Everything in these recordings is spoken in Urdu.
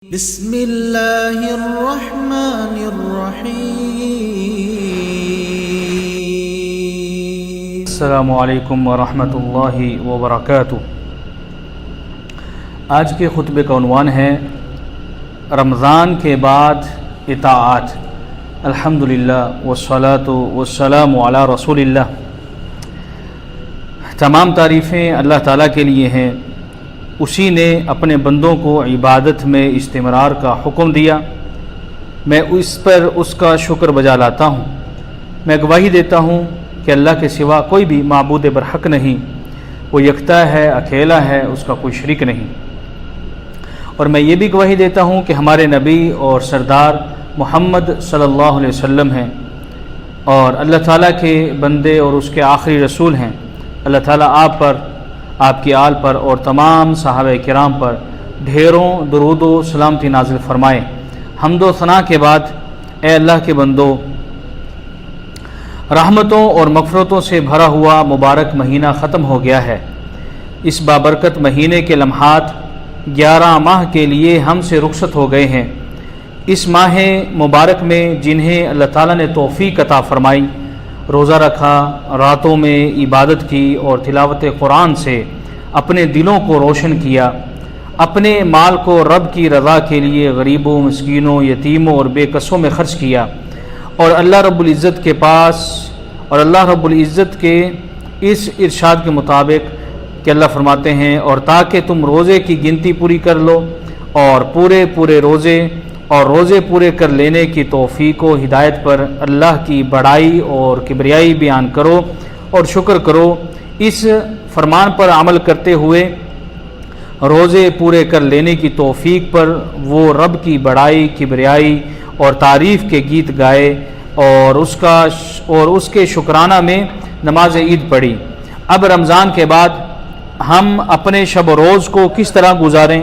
بسم اللہ الرحمن الرحیم۔ السلام علیکم ورحمۃ اللہ وبرکاتہ۔ آج کے خطبے کا عنوان ہے رمضان کے بعد اطاعت۔ الحمدللہ والصلاۃ والسلام علی رسول اللہ۔ تمام تعریفیں اللہ تعالیٰ کے لیے ہیں، اسی نے اپنے بندوں کو عبادت میں استمرار کا حکم دیا۔ میں اس کا شکر بجا لاتا ہوں۔ میں گواہی دیتا ہوں کہ اللہ کے سوا کوئی بھی معبود برحق نہیں، وہ یکتا ہے، اکیلا ہے، اس کا کوئی شریک نہیں۔ اور میں یہ بھی گواہی دیتا ہوں کہ ہمارے نبی اور سردار محمد صلی اللہ علیہ وسلم ہیں اور اللہ تعالیٰ کے بندے اور اس کے آخری رسول ہیں۔ اللہ تعالیٰ آپ پر، آپ کی آل پر اور تمام صحابہ کرام پر ڈھیروں درود و سلامتی نازل فرمائے۔ حمد و ثنا کے بعد اے اللہ کے بندو، رحمتوں اور مغفرتوں سے بھرا ہوا مبارک مہینہ ختم ہو گیا ہے۔ اس بابرکت مہینے کے لمحات 11 ماہ کے لیے ہم سے رخصت ہو گئے ہیں۔ اس ماہ مبارک میں جنہیں اللہ تعالیٰ نے توفیق عطا فرمائی، روزہ رکھا، راتوں میں عبادت کی اور تلاوت قرآن سے اپنے دلوں کو روشن کیا، اپنے مال کو رب کی رضا کے لیے غریبوں، مسکینوں، یتیموں اور بے کسوں میں خرچ کیا، اور اللہ رب العزت کے پاس اور اللہ رب العزت کے اس ارشاد کے مطابق کہ اللہ فرماتے ہیں اور تاکہ تم روزے کی گنتی پوری کر لو اور پورے روزے پورے کر لینے کی توفیق و ہدایت پر اللہ کی بڑائی اور کبریائی بیان کرو اور شکر کرو۔ اس فرمان پر عمل کرتے ہوئے روزے پورے کر لینے کی توفیق پر وہ رب کی بڑائی، کبریائی اور تعریف کے گیت گائے اور اس کے شکرانہ میں نماز عید پڑھی۔ اب رمضان کے بعد ہم اپنے شب و روز کو کس طرح گزاریں؟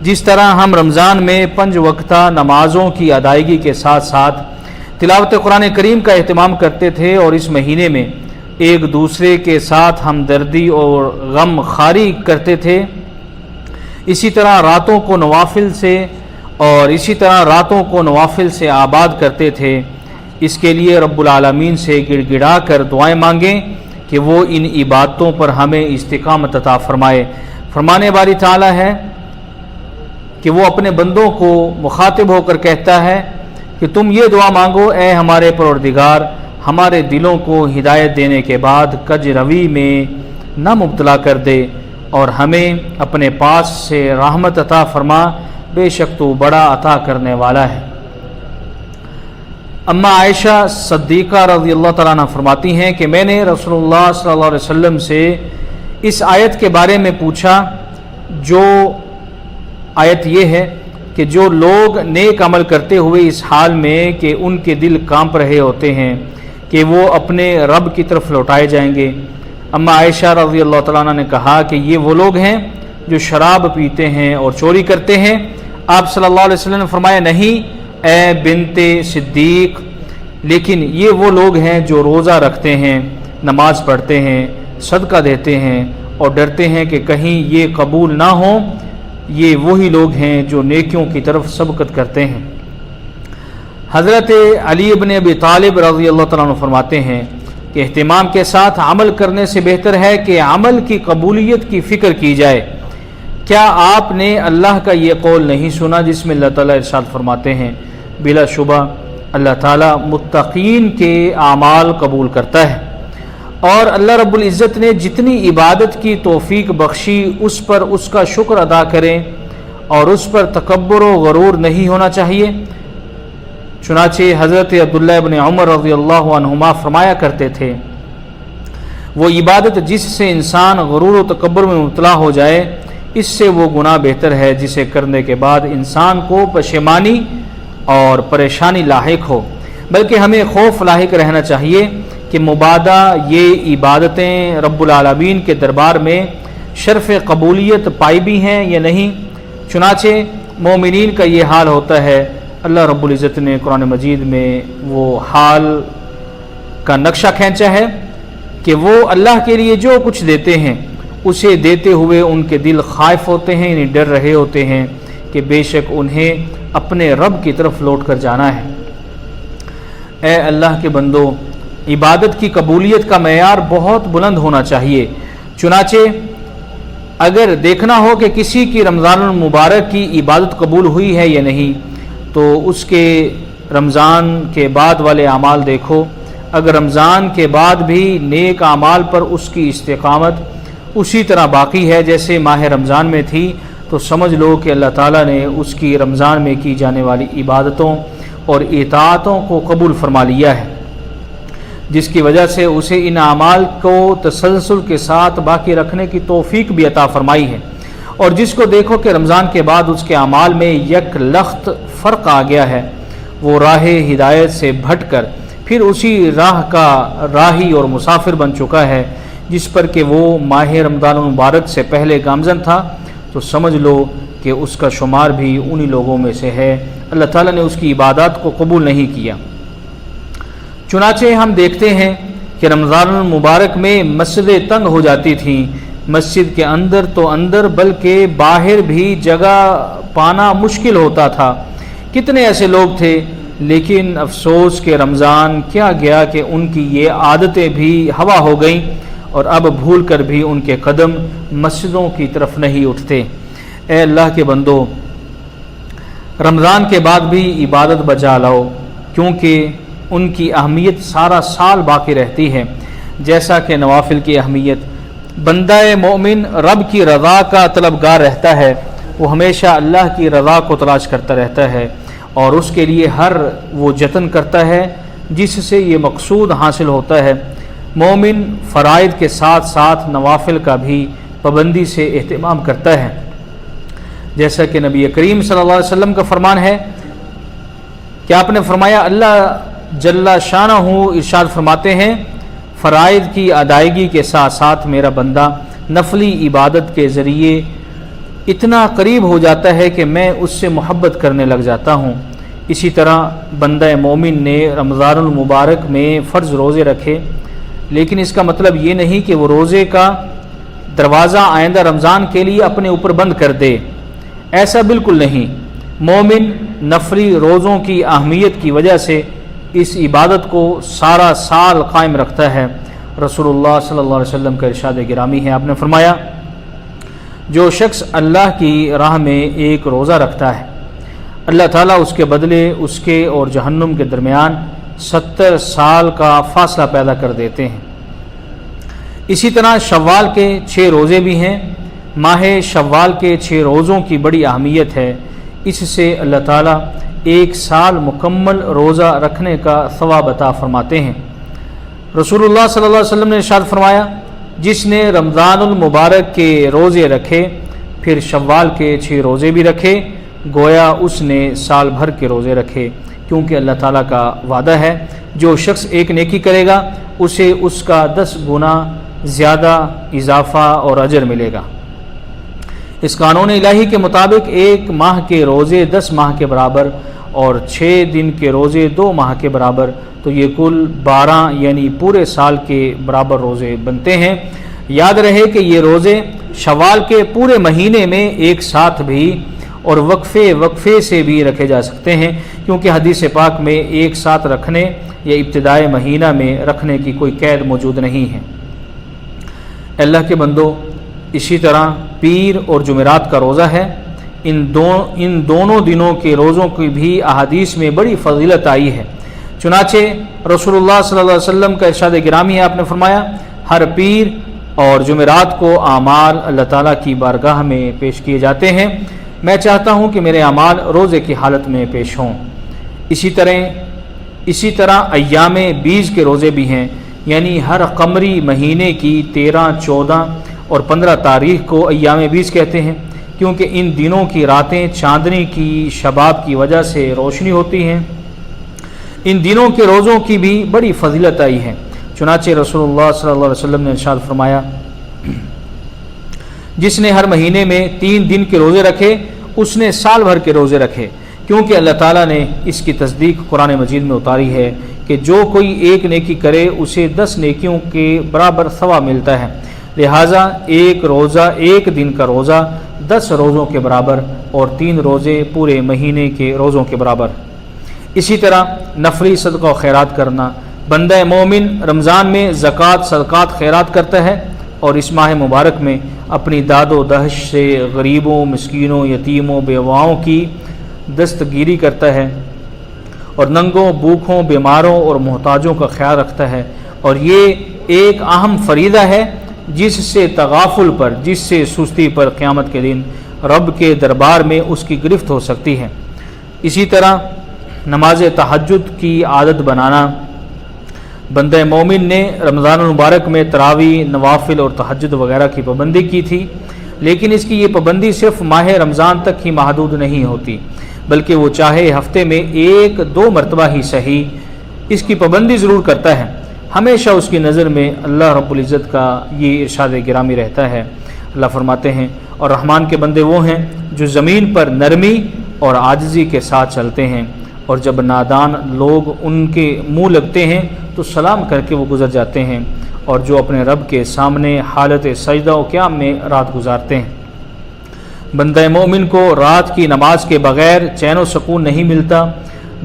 جس طرح ہم رمضان میں 5 وقتہ نمازوں کی ادائیگی کے ساتھ ساتھ تلاوت قرآن کریم کا اہتمام کرتے تھے اور اس مہینے میں ایک دوسرے کے ساتھ ہمدردی اور غم خواری کرتے تھے، اسی طرح راتوں کو نوافل سے آباد کرتے تھے۔ اس کے لیے رب العالمین سے گڑ گڑا کر دعائیں مانگیں کہ وہ ان عبادتوں پر ہمیں استقامت عطا فرمائے۔ فرمانے والی تعالیٰ ہے کہ وہ اپنے بندوں کو مخاطب ہو کر کہتا ہے کہ تم یہ دعا مانگو، اے ہمارے پروردگار، ہمارے دلوں کو ہدایت دینے کے بعد کج روی میں نہ مبتلا کر دے اور ہمیں اپنے پاس سے رحمت عطا فرما، بے شک تو بڑا عطا کرنے والا ہے۔ اما عائشہ صدیقہ رضی اللہ تعالیٰ عنہ فرماتی ہیں کہ میں نے رسول اللہ صلی اللہ علیہ وسلم سے اس آیت کے بارے میں پوچھا، جو آیت یہ ہے کہ جو لوگ نیک عمل کرتے ہوئے اس حال میں کہ ان کے دل کانپ رہے ہوتے ہیں کہ وہ اپنے رب کی طرف لوٹائے جائیں گے۔ اما عائشہ رضی اللہ تعالیٰ عنہ نے کہا کہ یہ وہ لوگ ہیں جو شراب پیتے ہیں اور چوری کرتے ہیں۔ آپ صلی اللہ علیہ وسلم نے فرمایا، نہیں اے بنت صدیق، لیکن یہ وہ لوگ ہیں جو روزہ رکھتے ہیں، نماز پڑھتے ہیں، صدقہ دیتے ہیں اور ڈرتے ہیں کہ کہیں یہ قبول نہ ہوں۔ یہ وہی لوگ ہیں جو نیکیوں کی طرف سبقت کرتے ہیں۔ حضرت علی ابن ابی طالب رضی اللہ تعالیٰ عنہ فرماتے ہیں کہ اہتمام کے ساتھ عمل کرنے سے بہتر ہے کہ عمل کی قبولیت کی فکر کی جائے۔ کیا آپ نے اللہ کا یہ قول نہیں سنا جس میں اللہ تعالیٰ ارشاد فرماتے ہیں، بلا شبہ اللہ تعالیٰ متقین کے اعمال قبول کرتا ہے۔ اور اللہ رب العزت نے جتنی عبادت کی توفیق بخشی اس پر اس کا شکر ادا کریں اور اس پر تکبر و غرور نہیں ہونا چاہیے۔ چنانچہ حضرت عبداللہ ابن عمر رضی اللہ عنہما فرمایا کرتے تھے، وہ عبادت جس سے انسان غرور و تکبر میں مبتلا ہو جائے، اس سے وہ گناہ بہتر ہے جسے کرنے کے بعد انسان کو پشیمانی اور پریشانی لاحق ہو۔ بلکہ ہمیں خوف لاحق رہنا چاہیے کہ مبادا یہ عبادتیں رب العالمین کے دربار میں شرف قبولیت پائی بھی ہیں یا نہیں۔ چنانچہ مومنین کا یہ حال ہوتا ہے۔ اللہ رب العزت نے قرآن مجید میں وہ حال کا نقشہ کھینچا ہے کہ وہ اللہ کے لیے جو کچھ دیتے ہیں اسے دیتے ہوئے ان کے دل خائف ہوتے ہیں، یعنی ڈر رہے ہوتے ہیں کہ بے شک انہیں اپنے رب کی طرف لوٹ کر جانا ہے۔ اے اللہ کے بندو، عبادت کی قبولیت کا معیار بہت بلند ہونا چاہیے۔ چنانچہ اگر دیکھنا ہو کہ کسی کی رمضان المبارک کی عبادت قبول ہوئی ہے یا نہیں، تو اس کے رمضان کے بعد والے اعمال دیکھو۔ اگر رمضان کے بعد بھی نیک اعمال پر اس کی استقامت اسی طرح باقی ہے جیسے ماہ رمضان میں تھی، تو سمجھ لو کہ اللہ تعالیٰ نے اس کی رمضان میں کی جانے والی عبادتوں اور اطاعتوں کو قبول فرما لیا ہے، جس کی وجہ سے اسے ان اعمال کو تسلسل کے ساتھ باقی رکھنے کی توفیق بھی عطا فرمائی ہے۔ اور جس کو دیکھو کہ رمضان کے بعد اس کے اعمال میں یک لخت فرق آ گیا ہے، وہ راہ ہدایت سے بھٹ کر پھر اسی راہ کا راہی اور مسافر بن چکا ہے جس پر کہ وہ ماہ رمضان المبارک سے پہلے گامزن تھا، تو سمجھ لو کہ اس کا شمار بھی انہی لوگوں میں سے ہے۔ اللہ تعالیٰ نے اس کی عبادات کو قبول نہیں کیا۔ چنانچہ ہم دیکھتے ہیں کہ رمضان المبارک میں مسجدیں تنگ ہو جاتی تھیں، مسجد کے اندر تو اندر بلکہ باہر بھی جگہ پانا مشکل ہوتا تھا۔ کتنے ایسے لوگ تھے، لیکن افسوس کہ رمضان کیا گیا کہ ان کی یہ عادتیں بھی ہوا ہو گئیں اور اب بھول کر بھی ان کے قدم مسجدوں کی طرف نہیں اٹھتے۔ اے اللہ کے بندو، رمضان کے بعد بھی عبادت بجا لاؤ، کیونکہ ان کی اہمیت سارا سال باقی رہتی ہے، جیسا کہ نوافل کی اہمیت۔ بندہ مومن رب کی رضا کا طلبگار رہتا ہے، وہ ہمیشہ اللہ کی رضا کو تلاش کرتا رہتا ہے اور اس کے لیے ہر وہ جتن کرتا ہے جس سے یہ مقصود حاصل ہوتا ہے۔ مومن فرائض کے ساتھ ساتھ نوافل کا بھی پابندی سے اہتمام کرتا ہے، جیسا کہ نبی کریم صلی اللہ علیہ وسلم کا فرمان ہے کہ آپ نے فرمایا، اللہ جل شانہ ارشاد فرماتے ہیں، فرائض کی ادائیگی کے ساتھ ساتھ میرا بندہ نفلی عبادت کے ذریعے اتنا قریب ہو جاتا ہے کہ میں اس سے محبت کرنے لگ جاتا ہوں۔ اسی طرح بندہ مومن نے رمضان المبارک میں فرض روزے رکھے، لیکن اس کا مطلب یہ نہیں کہ وہ روزے کا دروازہ آئندہ رمضان کے لیے اپنے اوپر بند کر دے، ایسا بالکل نہیں۔ مومن نفلی روزوں کی اہمیت کی وجہ سے اس عبادت کو سارا سال قائم رکھتا ہے۔ رسول اللہ صلی اللہ علیہ وسلم کا ارشاد گرامی ہے، آپ نے فرمایا، جو شخص اللہ کی راہ میں ایک روزہ رکھتا ہے، اللہ تعالیٰ اس کے بدلے اس کے اور جہنم کے درمیان 70 سال کا فاصلہ پیدا کر دیتے ہیں۔ اسی طرح شوال کے 6 روزے بھی ہیں۔ ماہ شوال کے 6 روزوں کی بڑی اہمیت ہے، اس سے اللہ تعالیٰ 1 سال مکمل روزہ رکھنے کا ثواب عطا فرماتے ہیں۔ رسول اللہ صلی اللہ علیہ وسلم نے ارشاد فرمایا، جس نے رمضان المبارک کے روزے رکھے پھر شوال کے 6 روزے بھی رکھے، گویا اس نے سال بھر کے روزے رکھے، کیونکہ اللہ تعالیٰ کا وعدہ ہے، جو شخص ایک نیکی کرے گا اسے اس کا 10 گنا زیادہ اضافہ اور اجر ملے گا۔ اس قانون الہی کے مطابق 1 ماہ کے روزے 10 ماہ کے برابر اور 6 دن کے روزے 2 ماہ کے برابر، تو یہ کل 12 یعنی پورے سال کے برابر روزے بنتے ہیں۔ یاد رہے کہ یہ روزے شوال کے پورے مہینے میں ایک ساتھ بھی اور وقفے سے بھی رکھے جا سکتے ہیں، کیونکہ حدیث پاک میں ایک ساتھ رکھنے یا ابتدائی مہینہ میں رکھنے کی کوئی قید موجود نہیں ہے۔ اللہ کے بندو، اسی طرح پیر اور جمعرات کا روزہ ہے۔ ان دونوں دنوں کے روزوں کی بھی احادیث میں بڑی فضیلت آئی ہے۔ چنانچہ رسول اللہ صلی اللہ علیہ وسلم کا ارشاد گرامی ہے، آپ نے فرمایا، ہر پیر اور جمعرات کو اعمال اللہ تعالیٰ کی بارگاہ میں پیش کیے جاتے ہیں، میں چاہتا ہوں کہ میرے اعمال روزے کی حالت میں پیش ہوں۔ اسی طرح ایام بیز کے روزے بھی ہیں، یعنی ہر قمری مہینے کی 13، 14 اور 15 تاریخ کو ایام بیز کہتے ہیں، کیونکہ ان دنوں کی راتیں چاندنی کی شباب کی وجہ سے روشنی ہوتی ہیں۔ ان دنوں کے روزوں کی بھی بڑی فضیلت آئی ہے۔ چنانچہ رسول اللہ صلی اللہ علیہ وسلم نے ارشاد فرمایا، جس نے ہر مہینے میں 3 دن کے روزے رکھے اس نے سال بھر کے روزے رکھے، کیونکہ اللہ تعالیٰ نے اس کی تصدیق قرآن مجید میں اتاری ہے کہ جو کوئی ایک نیکی کرے اسے 10 نیکیوں کے برابر ثواب ملتا ہے۔ لہٰذا ایک دن کا روزہ 10 روزوں کے برابر اور 3 روزے پورے مہینے کے روزوں کے برابر۔ اسی طرح نفلی صدقہ و خیرات کرنا، بندہ مومن رمضان میں زکوٰۃ صدقات خیرات کرتا ہے اور اس ماہ مبارک میں اپنی داد و دہش سے غریبوں، مسکینوں، یتیموں، بیواؤں کی دستگیری کرتا ہے اور ننگوں، بھوکھوں، بیماروں اور محتاجوں کا خیال رکھتا ہے، اور یہ ایک اہم فریضہ ہے جس سے تغافل پر، جس سے سستی پر قیامت کے دن رب کے دربار میں اس کی گرفت ہو سکتی ہے۔ اسی طرح نماز تہجد کی عادت بنانا، بندہ مومن نے رمضان المبارک میں تراویح، نوافل اور تہجد وغیرہ کی پابندی کی تھی، لیکن اس کی یہ پابندی صرف ماہ رمضان تک ہی محدود نہیں ہوتی، بلکہ وہ چاہے ہفتے میں 1-2 مرتبہ ہی صحیح اس کی پابندی ضرور کرتا ہے، ہمیشہ اس کی نظر میں اللہ رب العزت کا یہ ارشاد گرامی رہتا ہے۔ اللہ فرماتے ہیں، اور رحمان کے بندے وہ ہیں جو زمین پر نرمی اور عاجزی کے ساتھ چلتے ہیں، اور جب نادان لوگ ان کے منہ لگتے ہیں تو سلام کر کے وہ گزر جاتے ہیں، اور جو اپنے رب کے سامنے حالت سجدہ و قیام میں رات گزارتے ہیں۔ بندہ مومن کو رات کی نماز کے بغیر چین و سکون نہیں ملتا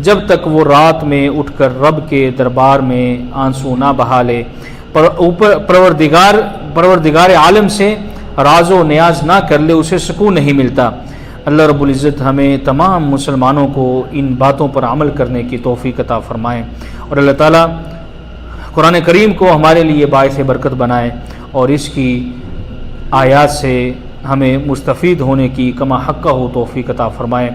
جب تک وہ رات میں اٹھ کر رب کے دربار میں آنسو نہ بہا لے، پروردگار عالم سے راز و نیاز نہ کر لے، اسے سکون نہیں ملتا۔ اللہ رب العزت ہمیں تمام مسلمانوں کو ان باتوں پر عمل کرنے کی توفیق عطا فرمائے، اور اللہ تعالیٰ قرآن کریم کو ہمارے لیے باعث برکت بنائے اور اس کی آیات سے ہمیں مستفید ہونے کی کما حقہ ہو توفیق عطا فرمائے۔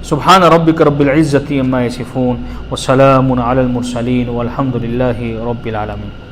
سبحان ربک رب العزت عما یصفون وسلام علی المرسلین والحمد للہ رب العالمین۔